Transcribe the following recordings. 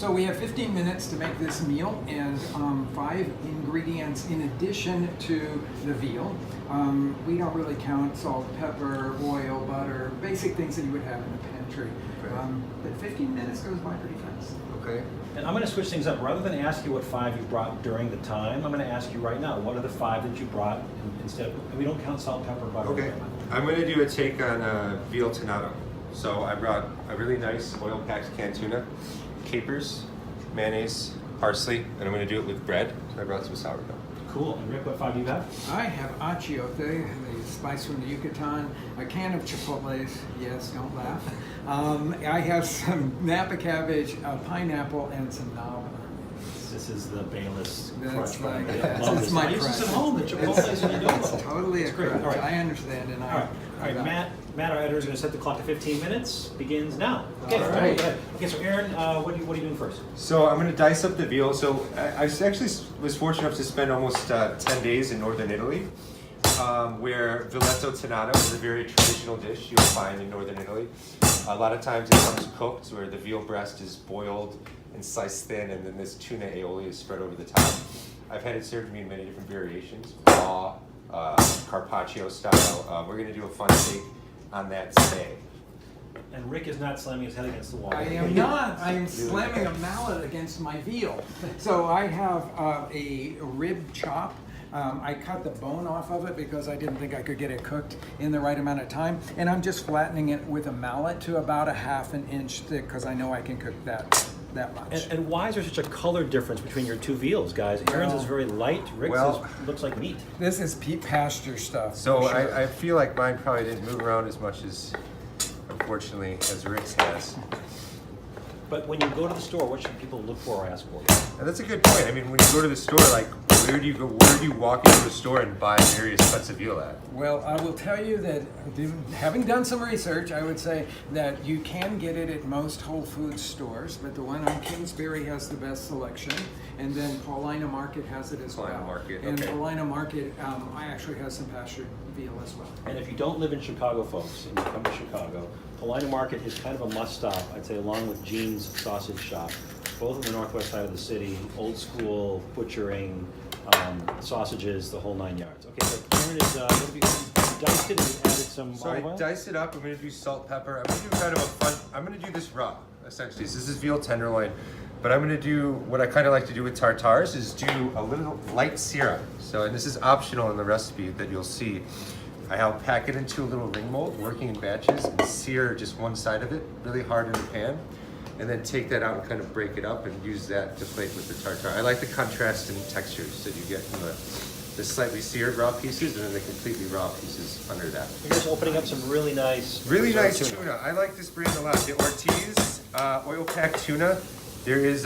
So we have 15 minutes to make this meal, and 5 ingredients in addition to the veal. We don't really count salt, pepper, oil, butter, basic things that you would have in the pantry. Right. But 15 minutes goes by pretty fast. Okay. And I'm going to switch things up. Rather than ask you what 5 you brought during the time, I'm going to ask you right now, what are the 5 that you brought instead of, and we don't count salt, pepper, butter. Okay. I'm going to do a take on veal tonado. So I brought a really nice oil-packed canned tuna, capers, mayonnaise, parsley, and I'm going to do it with bread. So I brought some sourdough. Cool. And Rick, what 5 do you have? I have achiote, the spice from the Yucatan, a can of chipotles, yes, don't laugh. I have some Napa cabbage, a pineapple, and some knob. This is the Bayless That's crunch. my, I yeah, love this is my I use this crunch. at home, the Chipotle's when you do It's it. totally a It's great. crunch. All right. I understand, and All right, Matt, our editor is going to set the clock to 15 minutes. Begins now. Okay, All go right. ahead. Okay, so Aaron, what are you doing first? So I'm going to dice up the veal. So I actually was fortunate enough to spend almost 10 days in northern Italy, where Vealetto tonado is a very traditional dish you'll find in northern Italy. A lot of times it comes cooked, where the veal breast is boiled and sliced thin, and then this tuna aioli is spread over the top. I've had it served to me in many different variations, raw, carpaccio style. We're going to do a fun take on that today. And Rick is not slamming his head against the wall. I am not. I am slamming a mallet against my veal. So I have a rib chop. I cut the bone off of it because I didn't think I could get it cooked in the right amount of time. And I'm just flattening it with a mallet to about 1/2 inch thick because I know I can cook that much. And why is there such a color difference between your 2 veals, guys? Aaron's is very light. Rick's looks like meat. This is peat pasture stuff. So for sure. I feel like mine probably didn't move around as much as, unfortunately, as Rick's has. But when you go to the store, what should people look for or ask for? And that's a good point. I mean, when you go to the store, like, where do you walk into the store and buy various cuts of veal at? Well, I will tell you that having done some research, I would say that you can get it at most Whole Foods stores, but the one on Kingsbury has the best selection, and then Paulina Market has it as Paulina well. Market, And okay. Paulina Market, I actually have some pastured veal as well. And if you don't live in Chicago, folks, and you come to Chicago, Paulina Market is kind of a must-stop, I'd say, along with Gene's Sausage Shop. Both on the northwest side of the city, old school butchering, sausages, the whole 9 yards. Okay, so Aaron is, what have you diced it and you added some So olive I oil? diced it up. I'm going to do salt, pepper. I'm going to do kind of a fun, I'm going to do this raw, essentially. So this is veal tenderloin. But I'm going to do, what I kind of like to do with tartars is do a little light syrup. So, and this is optional in the recipe that you'll see. I'll pack it into a little ring mold, working in batches, and sear just one side of it really hard in the pan. And then take that out and kind of break it up and use that to plate with the tartar. I like the contrast in textures that you get from the slightly seared raw pieces and then the completely raw pieces under that. You're just opening up some really nice... Really nice tuna. I like this brand a lot. The Ortiz oil-packed tuna. There is,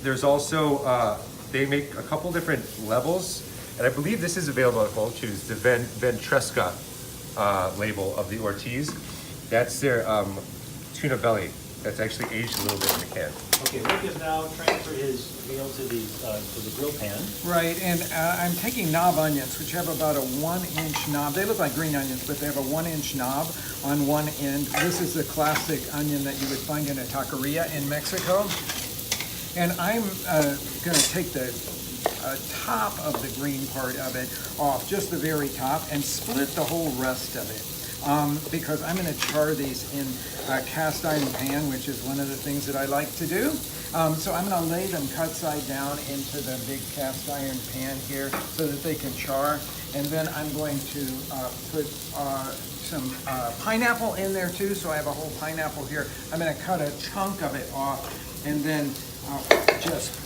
there's also, they make a couple different levels, and I believe this is available at Whole Foods, the Ventresca label of the Ortiz. That's their tuna belly. That's actually aged a little bit in the can. Okay, Rick has now transferred his veal to the grill pan. Right, and I'm taking knob onions, which have about a 1-inch knob. They look like green onions, but they have a 1-inch knob on one end. This is the classic onion that you would find in a taqueria in Mexico. And I'm going to take the top of the green part of it off, just the very top, and split the whole rest of it. Because I'm going to char these in a cast iron pan, which is one of the things that I like to do. So I'm going to lay them cut side down into the big cast iron pan here so that they can char. And then I'm going to put some pineapple in there too, so I have a whole pineapple here. I'm going to cut a chunk of it off and then just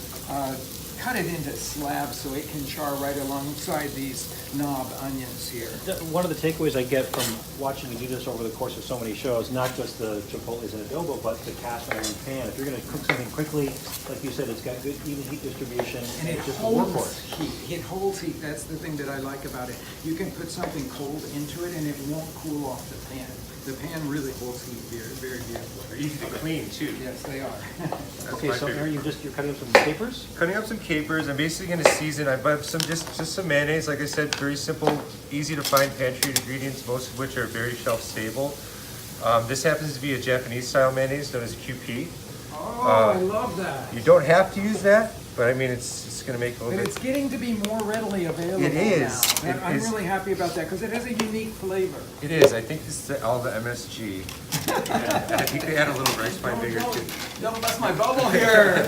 cut it into slabs so it can char right alongside these knob onions here. One of the takeaways I get from watching you do this over the course of so many shows, not just the chipotles and adobo, but the cast iron pan. If you're going to cook something quickly, like you said, it's got good even heat distribution, And it just holds heat. It holds heat. That's the thing that I like about it. You can put something cold into it and it won't cool off the pan. The pan really holds heat very, very beautifully. They're easy to clean too. Yes, they are. Okay, so Aaron, you're cutting up some capers? Cutting up some capers. I'm basically going to season. I have some just some mayonnaise. Like I said, very simple, easy to find pantry ingredients, most of which are very shelf stable. This happens to be a Japanese style mayonnaise known as QP. Oh, I love that. You don't have to use that, but I mean, it's going to make a little But bit. it's getting to be more readily available It is. now. It I'm is. really happy about that because it has a unique flavor. It is. I think this is all the MSG. And I think they add a little rice pine vinegar too. Don't bust my bubble here.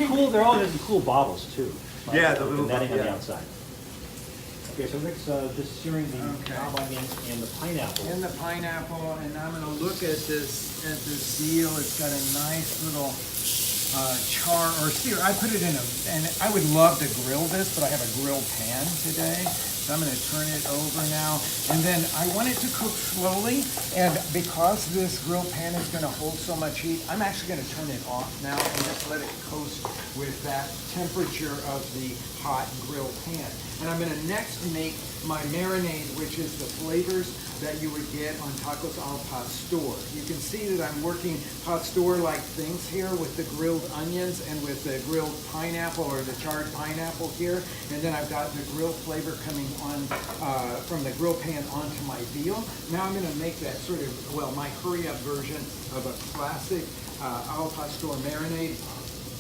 Cool, they're all in cool bottles too. Yeah, the With little netting on the yeah. outside. Okay, so Rick's just searing the Okay. knob onions and the pineapple. And the pineapple, and I'm gonna look at this veal. It's got a nice little char or sear. I put it in and I would love to grill this, but I have a grill pan today. So I'm gonna turn it over now. And then I want it to cook slowly. And because this grill pan is gonna hold so much heat, I'm actually gonna turn it off now and just let it coast with that temperature of the hot grill pan. And I'm gonna next make my marinade, which is the flavors that you would get on tacos al pastor. You can see that I'm working pastor-like things here with the grilled onions and with the grilled pineapple or the charred pineapple here. And then I've got the grilled flavor coming on from the grill pan onto my veal. Now I'm gonna make that sort of, well, my hurry-up version of a classic al pastor marinade,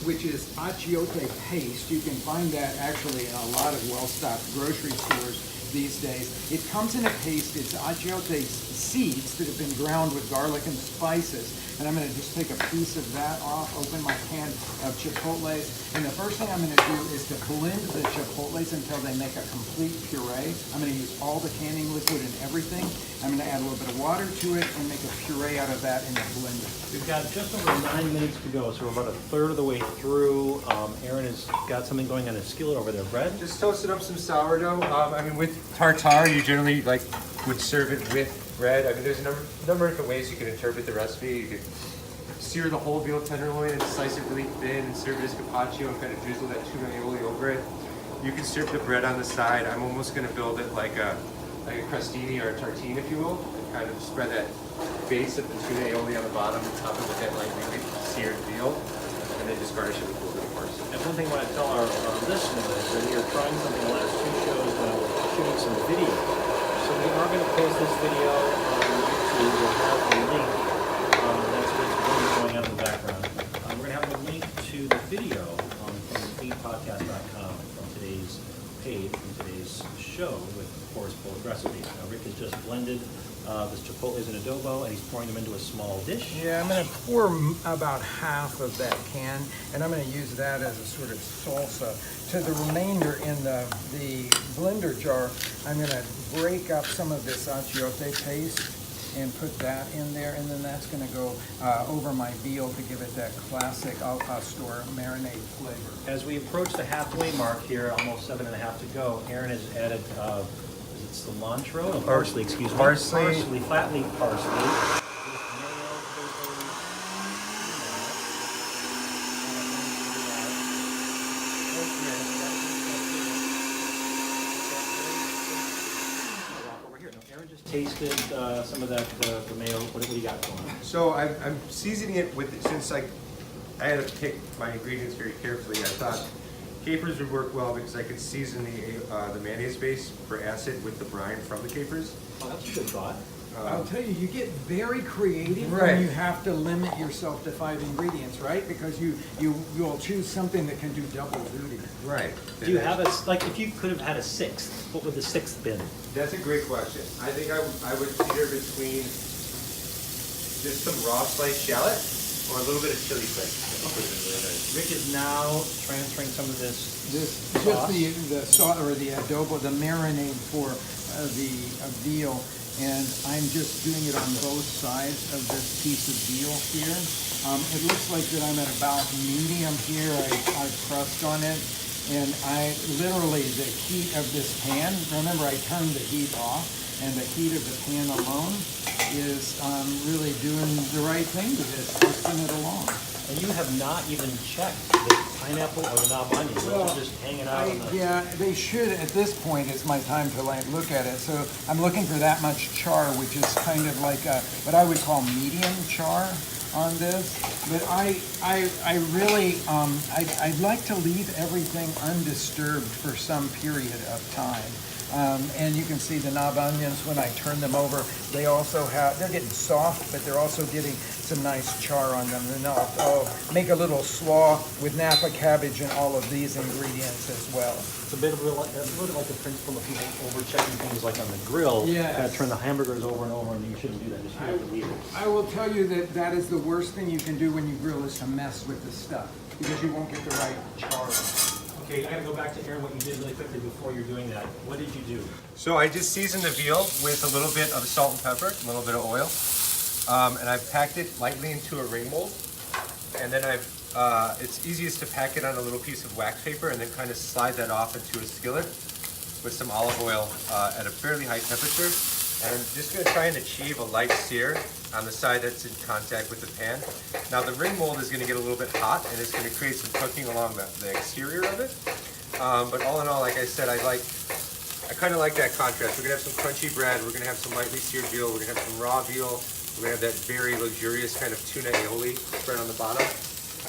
which is achiote paste. You can find that actually in a lot of well-stocked grocery stores these days. It comes in a paste. It's achiote seeds that have been ground with garlic and spices. And I'm gonna just take a piece of that off, open my can of chipotles. And the first thing I'm gonna do is to blend the chipotles until they make a complete puree. I'm gonna use all the canning liquid and everything. I'm gonna add a little bit of water to it and make a puree out of that in the blender. We've got just over 9 minutes to go, so we're about a third of the way through. Aaron has got something going on his skillet over there. Bread? Just toasted up some sourdough. I mean, with tartare, you generally would serve it with bread. I mean, there's a number of different ways you can interpret the recipe. You could sear the whole veal tenderloin and slice it really thin and serve it as carpaccio and kind of drizzle that tuna aioli over it. You can serve the bread on the side. I'm almost going to build it like a crostini or a tartine, if you will, and kind of spread that base of the tuna aioli on the bottom and top it with that lightly seared veal, and then just garnish it with a little bit of parsley. And one thing I want to tell our listeners is that we are trying something the last 2 shows when we're shooting some video. So we are going to post this video on YouTube. We'll have a link. That's what's going on in the background. We're going to have a link to the video from feedpodcast.com from today's page, from today's show with, of course, both recipes. Now, Rick has just blended the chipotles in adobo, and he's pouring them into a small dish. Yeah, I'm going to pour about half of that can, and I'm going to use that as a sort of salsa. To the remainder in the blender jar, I'm going to break up some of this achiote paste and put that in there, and then that's going to go over my veal to give it that classic al pastor marinade flavor. As we approach the halfway mark here, almost 7.5 to go, Aaron has added, is it cilantro? No, parsley, excuse me. Parsley. Flat leaf parsley. Aaron just tasted some of that, the mayo. What do you got going on? So I'm seasoning it with, since I had to pick my ingredients very carefully, I thought capers would work well because I could season the mayonnaise base for acid with the brine from the capers. Oh, that's a good thought. I'll tell you, you get very creative Right. when you have to limit yourself to 5 ingredients, right? Because you'll choose something that can do double duty. Right. Do you have if you could have had a 6th, what would the 6th been? That's a great question. I think I would teeter between just some raw sliced shallot or a little bit of chili flakes. Rick is now transferring some of this Just the sauce or the adobo, the marinade for the veal, and I'm just doing it on both sides of this piece of veal here. It looks like that I'm at about medium here. I pressed on it, and I literally, the heat of this pan, remember I turned the heat off, and the heat of the pan alone is really doing the right thing to this, twisting it along. And you have not even checked the pineapple or the knob onions. Those are just hanging out on the... Yeah, they should, at this point, it's my time to look at it. So I'm looking for that much char, which is kind of like what I would call medium char on this. But I really, I'd like to leave everything undisturbed for some period of time. And you can see the knob onions when I turn them over. They also they're getting soft, but they're also getting some nice char on them. And I'll make a little slaw with Napa cabbage and all of these ingredients as well. It's a bit like the principle of people over checking things like on the grill. Yes. Kind of turn the hamburgers over and over, and you shouldn't do that. Just have to leave it. I will tell you that that is the worst thing you can do when you grill is to mess with the stuff because you won't get the right char. Okay, I gotta go back to Aaron, what you did really quickly before you're doing that. What did you do? So I just seasoned the veal with a little bit of salt and pepper, a little bit of oil, and I've packed it lightly into a ring mold. And then it's easiest to pack it on a little piece of wax paper and then kind of slide that off into a skillet with some olive oil at a fairly high temperature. And I'm just going to try and achieve a light sear on the side that's in contact with the pan. Now the ring mold is going to get a little bit hot and it's going to create some cooking along the exterior of it. But all in all, like I said, I kind of like that contrast. We're going to have some crunchy bread, we're going to have some lightly seared veal, we're going to have some raw veal, we're going to have that very luxurious kind of tuna aioli spread on the bottom.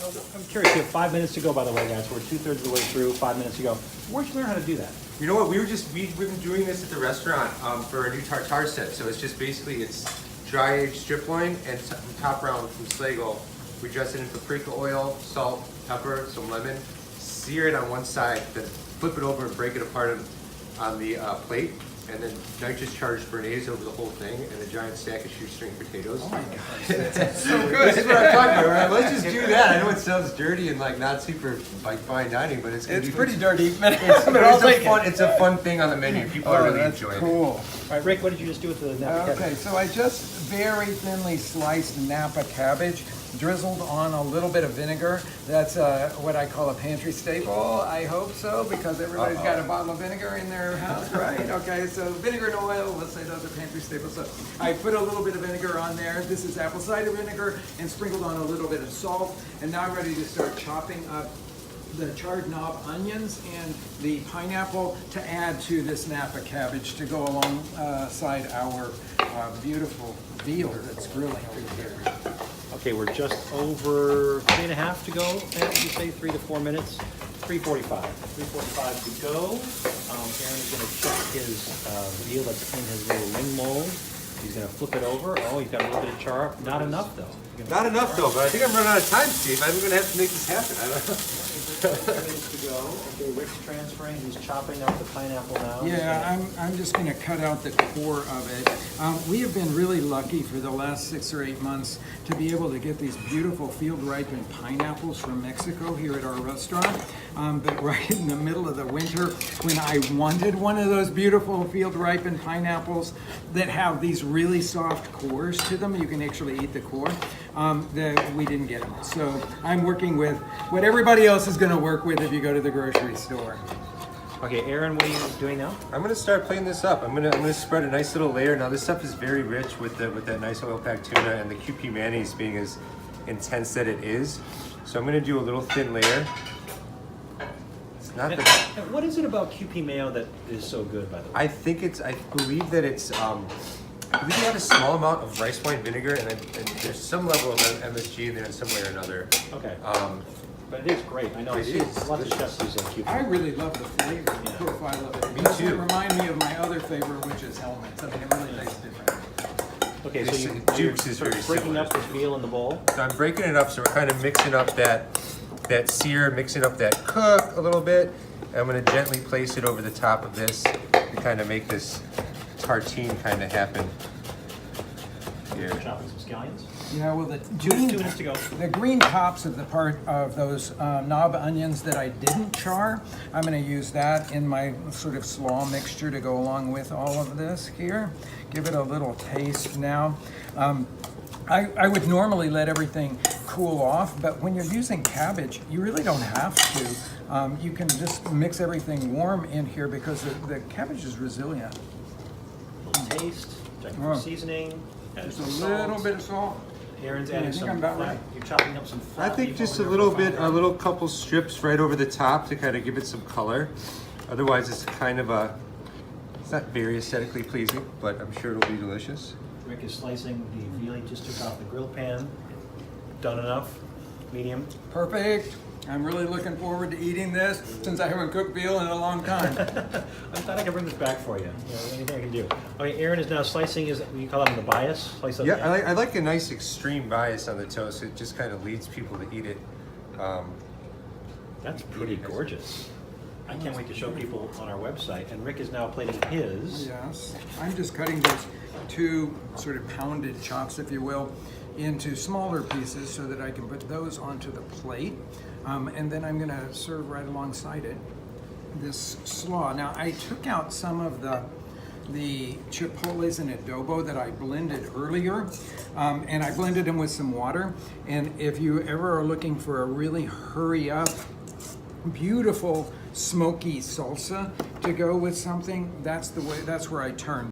I'm curious, you have 5 minutes to go, by the way, guys. We're 2/3 of the way through, 5 minutes to go. Where'd you learn how to do that? You know what, we've been doing this at the restaurant for a new tartare set. So it's just basically, it's dry aged strip loin and top round from Slagle. We dress it in paprika oil, salt, pepper, some lemon, sear it on one side, then flip it over and break it apart on the plate. And then nitrous charged béarnaise over the whole thing, and a giant stack of shoestring potatoes. Oh my god, that's so good! This is what I'm talking about, right? Let's just do that. I know it sounds dirty and like not super like fine dining, but it's pretty dirty. But it's a fun thing on the menu. People are really enjoying it. Cool. All right, Rick, what did you just do with the Napa cabbage? Okay, so I just very thinly sliced Napa cabbage, drizzled on a little bit of vinegar. That's what I call a pantry staple. I hope so, because everybody's got a bottle of vinegar in their house, right? Okay, so vinegar and oil, let's say those are pantry staples. So I put a little bit of vinegar on there. This is apple cider vinegar, and sprinkled on a little bit of salt. And now I'm ready to start chopping up the charred knob onions and the pineapple to add to this Napa cabbage to go alongside our beautiful veal that's grilling over here. Okay, we're just over 3.5 to go. Did you say 3 to 4 minutes? 3:45. 3:45 to go. Aaron is going to check his veal that's in his little ring mold. He's going to flip it over. Oh, he's got a little bit of char. Not enough, though. Not enough, though, but I think I'm running out of time, Steve. I'm going to have to make this happen. I don't know. 4 minutes to go. Okay, Rick's transferring. He's chopping up the pineapple now. Yeah, I'm just going to cut out the core of it. We have been really lucky for the last 6 or 8 months to be able to get these beautiful field-ripened pineapples from Mexico here at our restaurant. But right in the middle of the winter, when I wanted one of those beautiful field-ripened pineapples that have these really soft cores to them, you can actually eat the core, we didn't get them. So I'm working with what everybody else is going to work with if you go to the grocery store. Okay, Aaron, what are you doing now? I'm gonna start plating this up. I'm gonna spread a nice little layer. Now this stuff is very rich with that nice oil-packed tuna and the QP mayonnaise being as intense that it is. So I'm gonna do a little thin layer. It's not the. What is it about QP mayo that is so good, by the way? I believe that it's. I believe you have a small amount of rice wine vinegar and there's some level of MSG in there in some way or another. Okay. But it is great. I know. It is. Lots of chefs use QP. I really love the flavor profile of it. Me It too. remind me of my other favorite, which is helmets. I mean, it really tastes different. Okay, so you're Jukes is sort of very breaking similar. up this veal in the bowl. So I'm breaking it up, so we're kind of mixing up that sear, mixing up that cook a little bit. I'm gonna gently place it over the top of this to kind of make this tartine kind of happen here. Chopping some scallions. Yeah, well, the 2 minutes to go. The green tops of the part of those knob onions that I didn't char, I'm going to use that in my sort of slaw mixture to go along with all of this here. Give it a little taste now. I would normally let everything cool off, but when you're using cabbage, you really don't have to. You can just mix everything warm in here because the cabbage is resilient. A little taste, check for seasoning. Just a little bit of salt. Aaron's Yeah, I adding think some I'm about fat. right. You're chopping up some fat. I think just a little bit, a little couple strips right over the top to kind of give it some color. Otherwise, it's kind of it's not very aesthetically pleasing, but I'm sure it'll be delicious. Rick is slicing the veal he just took off the grill pan. Done enough? Medium? Perfect. I'm really looking forward to eating this since I haven't cooked veal in a long time. I thought I could bring this back for you. Anything I can do. Okay, Aaron is now slicing his, you call it the bias? Slice up. Yeah, I like a nice extreme bias on the toast. It just kind of leads people to eat it. That's pretty gorgeous. I can't wait to show people on our website. And Rick is now plating his. Yes, I'm just cutting those 2 sort of pounded chops, if you will, into smaller pieces so that I can put those onto the plate. And then I'm gonna serve right alongside it this slaw. Now I took out some of the chipotles and adobo that I blended earlier, and I blended them with some water. And if you ever are looking for a really hurry up, beautiful smoky salsa to go with something, that's where I turn.